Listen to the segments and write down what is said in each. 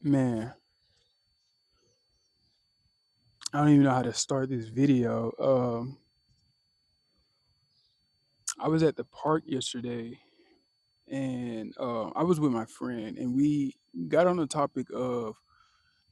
Man, I don't even know how to start this video. I was at the park yesterday and I was with my friend and we got on the topic of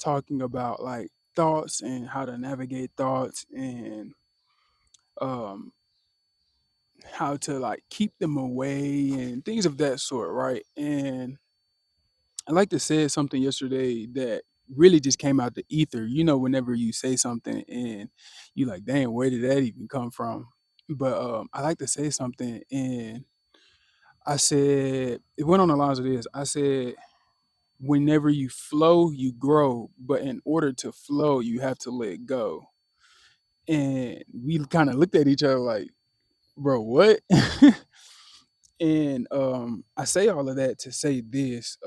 talking about like thoughts and how to navigate thoughts and um how to like keep them away and things of that sort, right? And I like to say something yesterday that really just came out the ether. You know, whenever you say something and you like, dang, where did that even come from? But I like to say something, and I said it went on the lines of this. I said, whenever you flow, you grow, but in order to flow, you have to let go. And we kind of looked at each other like, bro, what? And I say all of that to say this: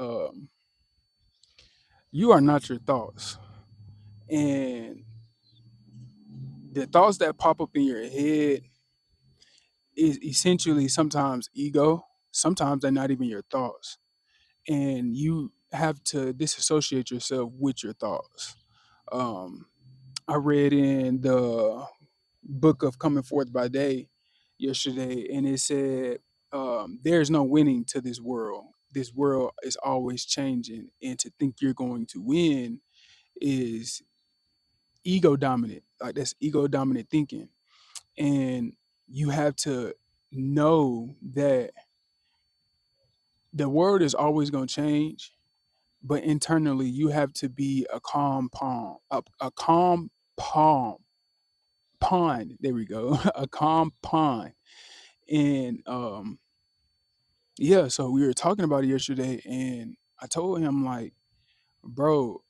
you are not your thoughts, and the thoughts that pop up in your head is essentially sometimes ego. Sometimes they're not even your thoughts, and you have to disassociate yourself with your thoughts. Um, I read in the book of Coming Forth by Day yesterday, and it said, "There's no winning to this world. This world is always changing, and to think you're going to win is ego dominant. Like that's ego dominant thinking." And you have to know that the world is always going to change, but internally you have to be a calm palm, a calm palm pond. There we go. A calm pond. And yeah, so we were talking about it yesterday, and I told him like, bro,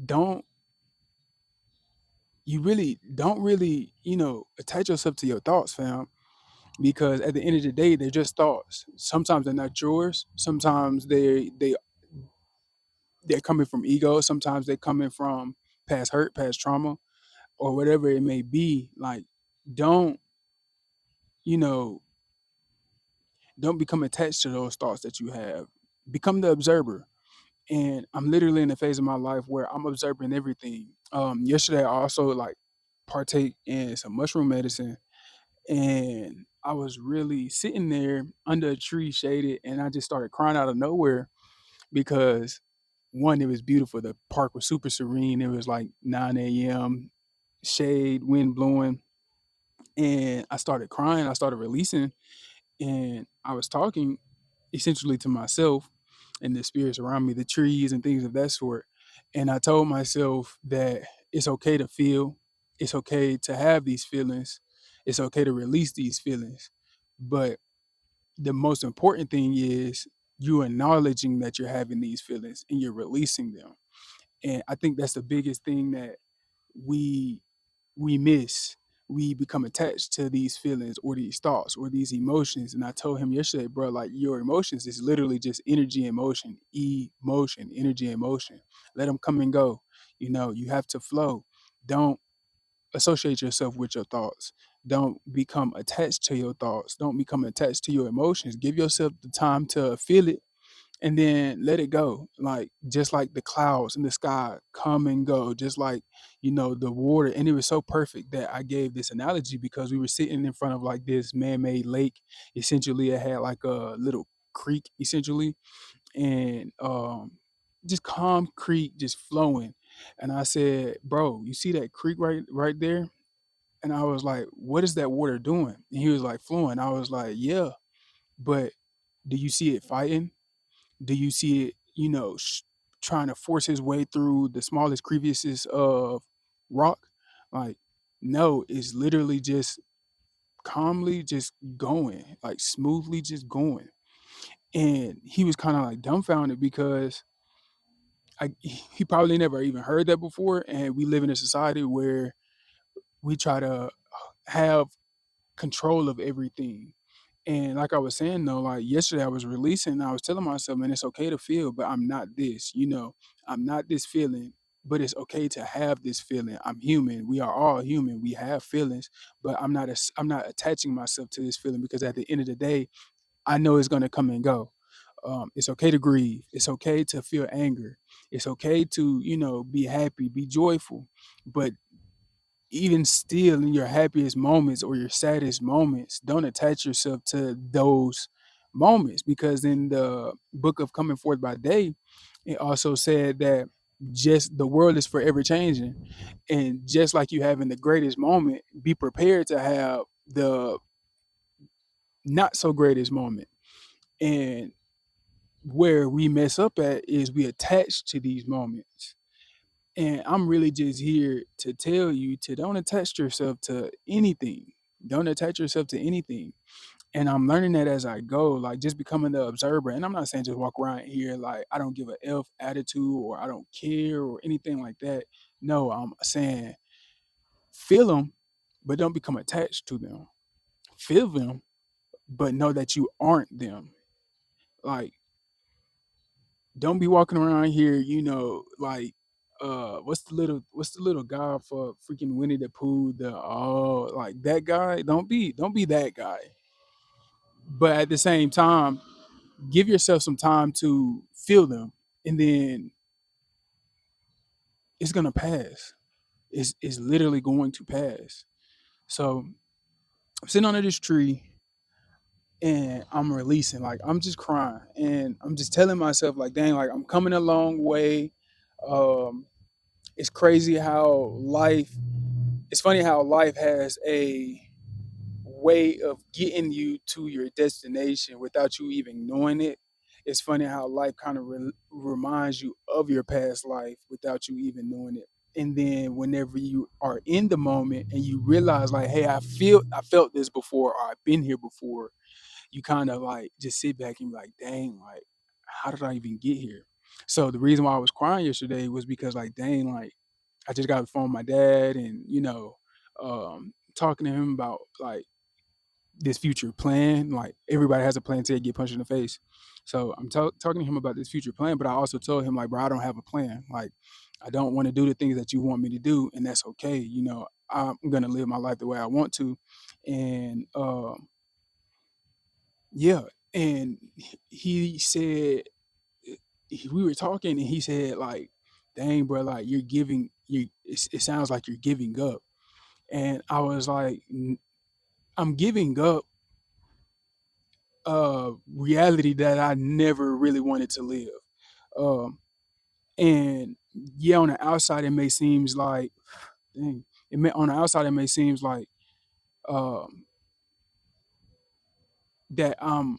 don't don't really, attach yourself to your thoughts, fam, because at the end of the day, they're just thoughts. Sometimes they're not yours. Sometimes they're coming from ego. Sometimes they're coming from past hurt, past trauma, or whatever it may be. Like, don't you know? Don't become attached to those thoughts that you have. Become the observer. And I'm literally in a phase of my life where I'm observing everything. Yesterday, I also like partake in some mushroom medicine, and I was really sitting there under a tree, shaded, and I just started crying out of nowhere because one, it was beautiful. The park was super serene. It was like 9 a.m., shade, wind blowing. And I started crying. I started releasing. And I was talking essentially to myself and the spirits around me, the trees and things of that sort. And I told myself that it's okay to feel, it's okay to have these feelings, it's okay to release these feelings. But the most important thing is you acknowledging that you're having these feelings and you're releasing them. And I think that's the biggest thing that we we miss. We become attached to these feelings or these thoughts or these emotions. And I told him yesterday, bro, like your emotions is literally just energy and motion, emotion, energy and motion. Let them come and go. You have to flow. Don't associate yourself with your thoughts. Don't become attached to your thoughts. Don't become attached to your emotions. Give yourself the time to feel it and then let it go. Like just like the clouds in the sky come and go, just like the water. And it was so perfect that I gave this analogy because we were sitting in front of like this man-made lake. Essentially it had like a little creek essentially, and just calm creek just flowing. And I said, bro, you see that creek right there? And I was like, what is that water doing? And he was like, flowing. I was like, yeah, but do you see it fighting? Do you see it, trying to force his way through the smallest crevices of rock? Like, no, it's literally just calmly just going, like smoothly just going. And he was kind of like dumbfounded because he probably never even heard that before. And we live in a society where we try to have control of everything. And like I was saying though, like yesterday I was releasing, and I was telling myself, man, it's okay to feel, but I'm not this, I'm not this feeling, but it's okay to have this feeling. I'm human. We are all human. We have feelings, but I'm not attaching myself to this feeling because at the end of the day, I know it's gonna come and go. It's okay to grieve. It's okay to feel anger. It's okay to, be happy, be joyful. But even still, in your happiest moments or your saddest moments, don't attach yourself to those moments, because in the book of Coming Forth by Day, it also said that just the world is forever changing. And just like you have in the greatest moment, be prepared to have the not so greatest moment. And where we mess up at is we attach to these moments. And I'm really just here to tell you to don't attach yourself to anything. Don't attach yourself to anything. And I'm learning that as I go, like just becoming the observer. And I'm not saying just walk around here like I don't give a F attitude or I don't care or anything like that. No, I'm saying feel them, but don't become attached to them. Feel them, but know that you aren't them. Like, don't be walking around here, like what's the little guy for freaking Winnie the Pooh, the oh like that guy. Don't be that guy. But at the same time, give yourself some time to feel them, and then it's gonna pass. It's literally going to pass. So I'm sitting under this tree and I'm releasing, like I'm just crying and I'm just telling myself like dang, like I'm coming a long way. Um it's crazy how life it's funny how life has a way of getting you to your destination without you even knowing it. It's funny how life kind of reminds you of your past life without you even knowing it. And then whenever you are in the moment and you realize like, hey, I felt this before, or I've been here before, you kind of like just sit back and be like, dang, like how did I even get here? So the reason why I was crying yesterday was because like, dang, like I just got the phone with my dad, and talking to him about like this future plan. Like everybody has a plan till they get punched in the face. So I'm talking to him about this future plan, but I also told him like, bro, I don't have a plan. Like I don't want to do the things that you want me to do, and that's okay. I'm gonna live my life the way I want to, and yeah. And he said we were talking, and he said like, dang, bro, like you're giving you. It sounds like you're giving up. And I was like, I'm giving up reality that I never really wanted to live. Um, and yeah, on the outside it may seems like, dang, on the outside it may seems like um, that I'm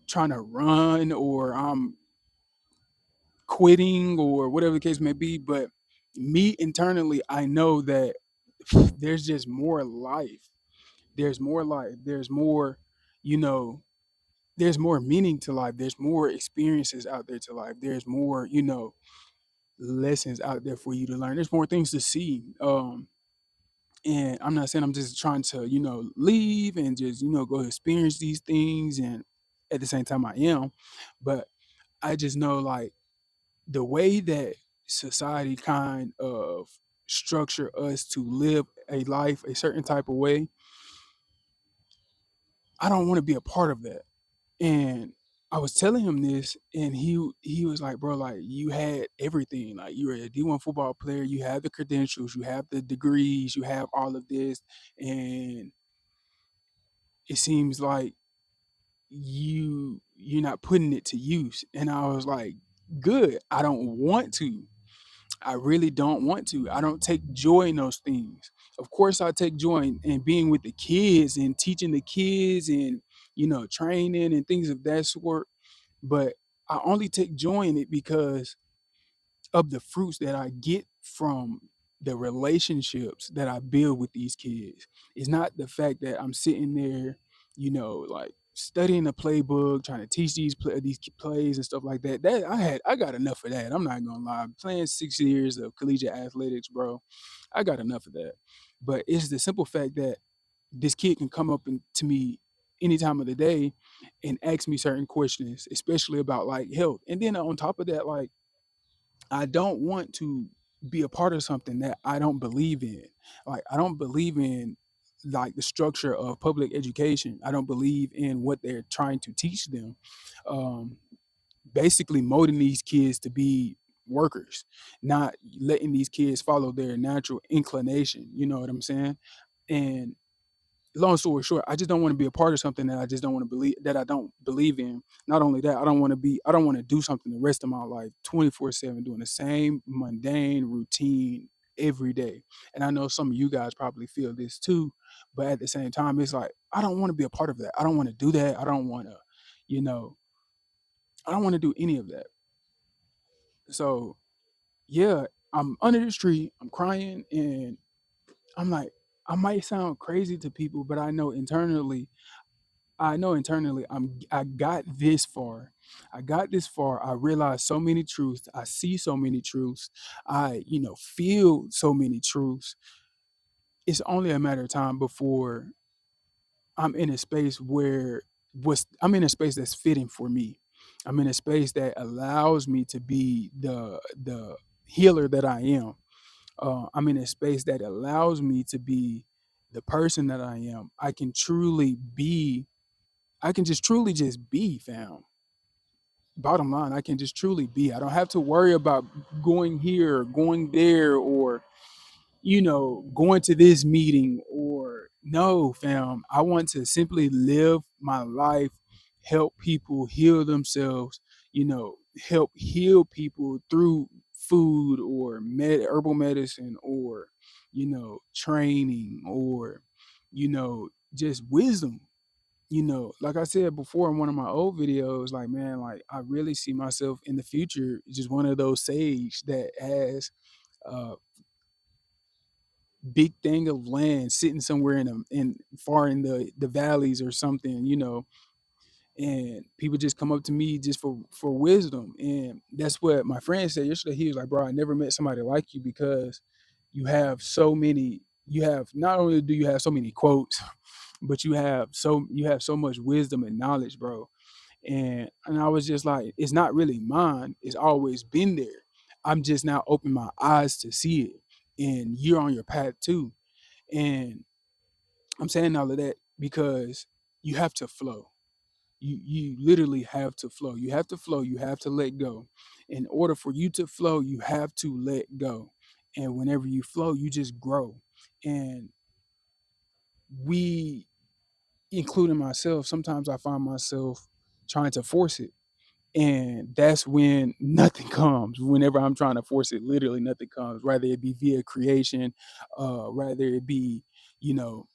trying to run or I'm quitting or whatever the case may be. But me internally, I know that there's just more life. There's more life. You know, there's more meaning to life. There's more experiences out there to life. There's more, lessons out there for you to learn. There's more things to see. And I'm not saying I'm just trying to, leave and just, go experience these things. And at the same time, I am. But I just know like the way that society kind of structure us to live a life a certain type of way, I don't want to be a part of that. And I was telling him this, and he was like, "Bro, like you had everything. Like you were a D1 football player. You have the credentials. You have the degrees. You have all of this, and it seems like you're not putting it to use." And I was like, "Good. I don't want to. I really don't want to. I don't take joy in those things. Of course, I take joy in being with the kids and teaching the kids and training and things of that sort, but I only take joy in it because of the fruits that I get from the relationships that I build with these kids. It's not the fact that I'm sitting there, like studying the playbook, trying to teach these plays and stuff like that. I got enough of that. I'm not gonna lie. Playing 6 years of collegiate athletics, bro, I got enough of that. But it's the simple fact that this kid can come up to me any time of the day and ask me certain questions, especially about like health. And then on top of that, like I don't want to be a part of something that I don't believe in. Like I don't believe in like the structure of public education. I don't believe in what they're trying to teach them. Um, Basically molding these kids to be workers, not letting these kids follow their natural inclination. You know what I'm saying? And long story short, I just don't want to be a part of something that I just don't want to believe that I don't believe in. Not only that, I don't want to do something the rest of my life 24/7 doing the same mundane routine every day. And I know some of you guys probably feel this too, but at the same time, it's like I don't want to be a part of that. I don't want to do that. I don't want to, you know, I don't want to do any of that. So yeah, I'm under this tree, I'm crying, and I'm like, I might sound crazy to people, but I know internally I got this far. I got this far. I realized so many truths. I see so many truths. I, feel so many truths. It's only a matter of time before I'm in a space where I'm in a space that's fitting for me. I'm in a space that allows me to be the healer that I am. I'm in a space that allows me to be the person that I am. I can just truly just be, fam. Bottom line, I can just truly be. I don't have to worry about going here or going there or, going to this meeting or no, fam. I want to simply live my life, help people heal themselves, help heal people through food or herbal medicine or, training or, just wisdom. Like I said before in one of my old videos, like, man, like I really see myself in the future just one of those sage that has a big thing of land sitting somewhere in far in the valleys or something, and people just come up to me just for wisdom. And that's what my friend said yesterday. He was like, bro, I never met somebody like you because you have not only do you have so many quotes, but you have so much wisdom and knowledge, bro. And I was just like, it's not really mine. It's always been there. I'm just now opening my eyes to see it. And you're on your path too. And I'm saying all of that because you have to flow. You literally have to flow. You have to flow. You have to let go. In order for you to flow, you have to let go. And whenever you flow, you just grow. And we, including myself, sometimes I find myself trying to force it, and that's when nothing comes. Whenever I'm trying to force it, literally nothing comes, whether it be via creation, whether it be, you know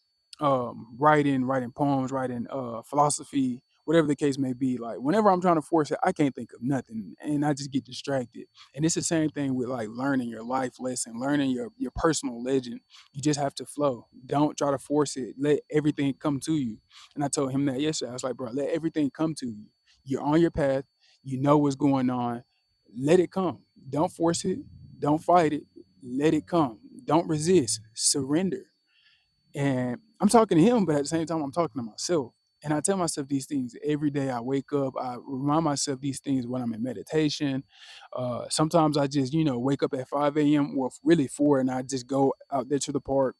writing poems, writing philosophy, whatever the case may be. Like whenever I'm trying to force it, I can't think of nothing and I just get distracted. And it's the same thing with like learning your life lesson, learning your personal legend. You just have to flow. Don't try to force it. Let everything come to you. And I told him that yesterday. I was like, bro, let everything come to you. You're on your path. You know what's going on. Let it come. Don't force it. Don't fight it. Let it come. Don't resist. Surrender. And I'm talking to him, but at the same time, I'm talking to myself. And I tell myself these things every day. I wake up. I remind myself these things when I'm in meditation. Sometimes I just, wake up at 5 a.m. or really 4, and I just go out there to the park,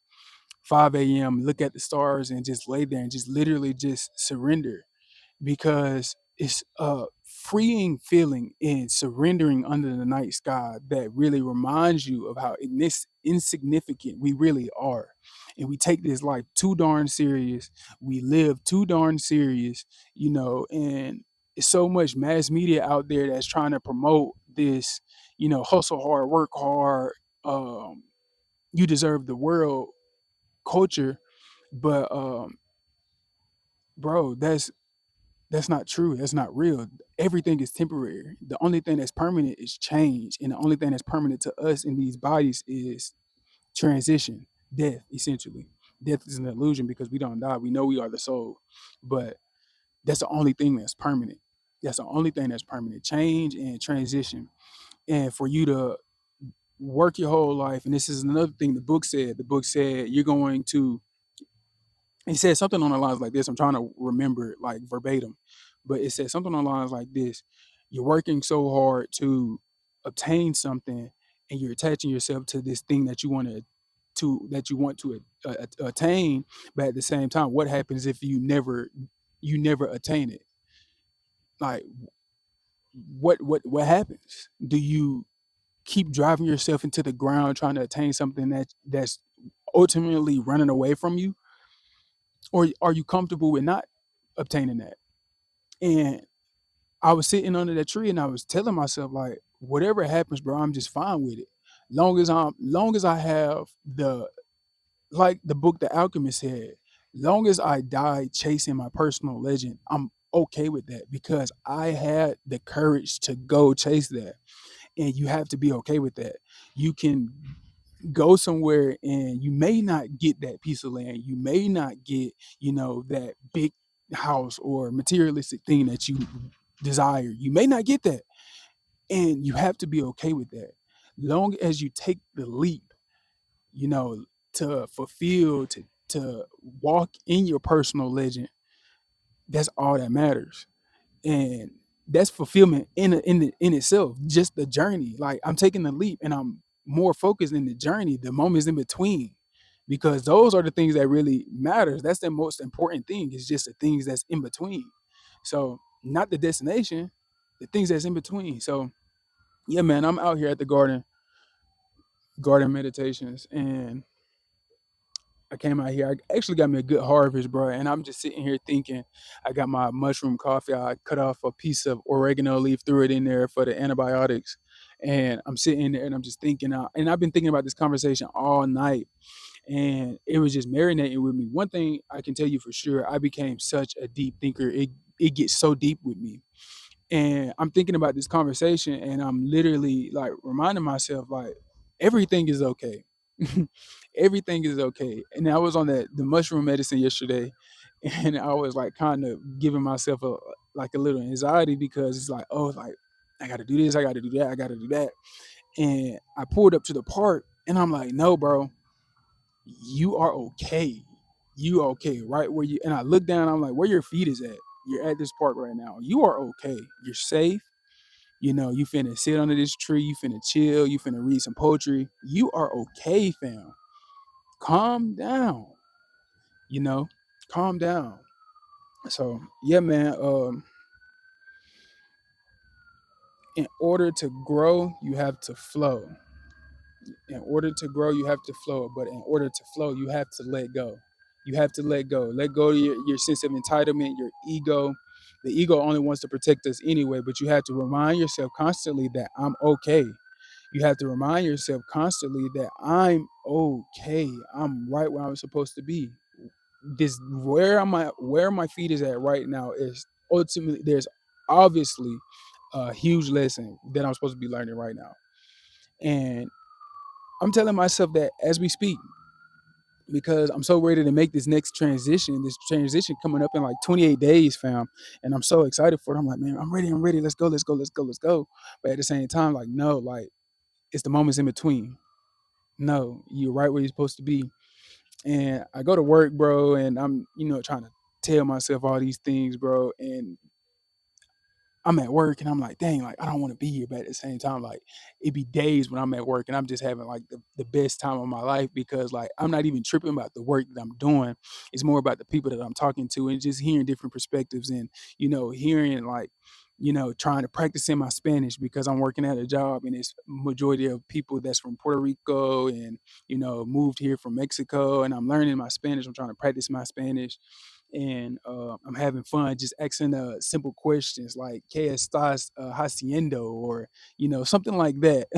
5 a.m., look at the stars, and just lay there and just literally just surrender, because it's a freeing feeling in surrendering under the night sky that really reminds you of how insignificant we really are. And we take this life too darn serious. We live too darn serious, and it's so much mass media out there that's trying to promote this, hustle hard, work hard, um, you deserve the world culture. But bro, that's not true. That's not real. Everything is temporary. The only thing that's permanent is change. And the only thing that's permanent to us in these bodies is transition, death, essentially. Death is an illusion because we don't die. We know we are the soul. But that's the only thing that's permanent. That's the only thing that's permanent. Change and transition. And for you to work your whole life, and this is another thing the book said you're going to, he said something on the lines like this. I'm trying to remember it like verbatim, but it said something on the lines like this: you're working so hard to obtain something, and you're attaching yourself to this thing that you want to that you want to attain, but at the same time, what happens if you never attain it? Like, what happens? Do you keep driving yourself into the ground trying to attain something that's ultimately running away from you, or are you comfortable with not obtaining that? And I was sitting under that tree and I was telling myself, like, whatever happens, bro, I'm just fine with it. Long as I have the, like the book The Alchemist said, long as I die chasing my personal legend, I'm okay with that because I had the courage to go chase that. And you have to be okay with that. You can go somewhere and you may not get that piece of land. You may not get, that big house or materialistic thing that you desire. You may not get that. And you have to be okay with that. Long as you take the leap, you know, to fulfill, to walk in your personal legend, that's all that matters. And that's fulfillment in itself, just the journey. Like, I'm taking the leap and I'm more focused in the journey, the moments in between, because those are the things that really matters. That's the most important thing, is just the things that's in between. So not the destination, the things that's in between. So yeah, man, I'm out here at the garden meditations, and I came out here. I actually got me a good harvest, bro. And I'm just sitting here thinking, I got my mushroom coffee. I cut off a piece of oregano leaf, threw it in there for the antibiotics. And I'm sitting there and I'm just thinking out. And I've been thinking about this conversation all night. And it was just marinating with me. One thing I can tell you for sure, I became such a deep thinker. It gets so deep with me. And I'm thinking about this conversation and I'm literally like reminding myself, like, everything is okay. Everything is okay. And I was on the mushroom medicine yesterday and I was like kind of giving myself a little anxiety because it's like, oh, like, I gotta do this, I gotta do that, I gotta do that. And I pulled up to the park and I'm like, no, bro, you are okay. You are okay right where you, and I look down, I'm like, where your feet is at? You're at this park right now. You are okay. You're safe. You finna sit under this tree, you finna chill, you finna read some poetry. You are okay, fam. Calm down, you know, calm down. So yeah, man. In order to grow, you have to flow. In order to grow, you have to flow. But in order to flow, you have to let go. You have to let go. Let go of your sense of entitlement, your ego. The ego only wants to protect us anyway, but you have to remind yourself constantly that I'm okay. You have to remind yourself constantly that I'm okay. I'm right where I'm supposed to be. This where my feet is at right now is ultimately, there's obviously a huge lesson that I'm supposed to be learning right now. And I'm telling myself that as we speak, because I'm so ready to make this transition coming up in like 28 days, fam. And I'm so excited for it. I'm like, man, I'm ready. Let's go, let's go, let's go, let's go. But at the same time, like, no, like, it's the moments in between. No, you're right where you're supposed to be. And I go to work, bro, and I'm, trying to tell myself all these things, bro. And I'm at work and I'm like, dang, like, I don't want to be here. But at the same time, like, it be days when I'm at work and I'm just having like the best time of my life because, like, I'm not even tripping about the work that I'm doing. It's more about the people that I'm talking to and just hearing different perspectives and, hearing like, trying to practice in my Spanish because I'm working at a job and it's majority of people that's from Puerto Rico and, moved here from Mexico, and I'm learning my Spanish. I'm trying to practice my Spanish, and I'm having fun just asking simple questions like "¿Qué estás haciendo?" or something like that.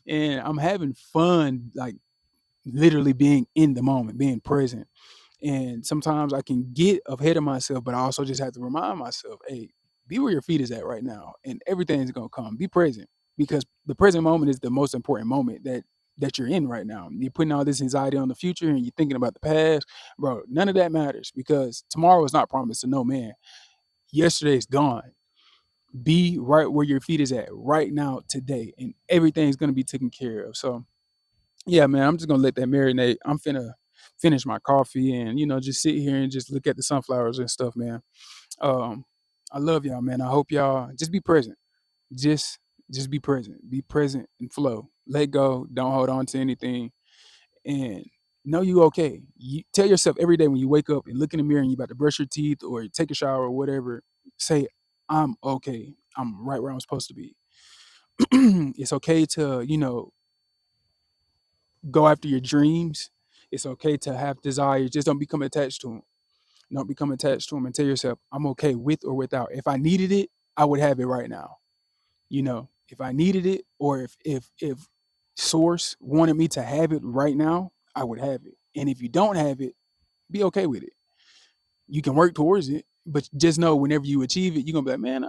And I'm having fun, like literally being in the moment, being present. And sometimes I can get ahead of myself, but I also just have to remind myself, hey, be where your feet is at right now, and everything's gonna come. Be present because the present moment is the most important moment that you're in right now. You're putting all this anxiety on the future and you're thinking about the past, bro. None of that matters because tomorrow is not promised to no man. Yesterday's gone. Be right where your feet is at right now, today, and everything's gonna be taken care of. So yeah, man, I'm just gonna let that marinate. I'm finna finish my coffee and just sit here and just look at the sunflowers and stuff, man. Um, I love y'all, man. I hope y'all just be present. Just just be present. Be present and flow. Let go. Don't hold on to anything. and know you okay. You tell yourself every day when you wake up and look in the mirror and you about to brush your teeth or take a shower or whatever, say, I'm okay. I'm right where I'm supposed to be. It's okay to, go after your dreams. It's okay to have desires. Just don't become attached to them. Don't become attached to them and tell yourself, I'm okay with or without. If I needed it, I would have it right now. If I needed it, or if source wanted me to have it right now, I would have it. And if you don't have it, be okay with it. You can work towards it, but just know whenever you achieve it, you're gonna be like, man,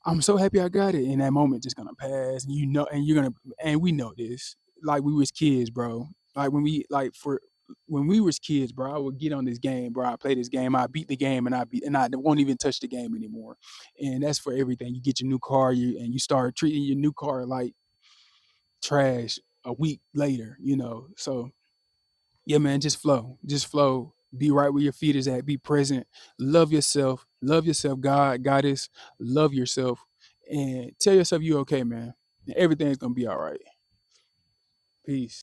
I'm so happy I got it. And that moment just gonna pass. And you're gonna, and we know this. Like we was kids, bro. Like when we was kids, bro, I would get on this game, bro. I play this game, I beat the game, and I won't even touch the game anymore. And that's for everything. You get your new car, and you start treating your new car like trash a week later, So yeah, man, just flow. Be right where your feet is at. Be present. Love yourself. God, goddess. Love yourself, and tell yourself you're okay, man. And everything's gonna be all right. Peace.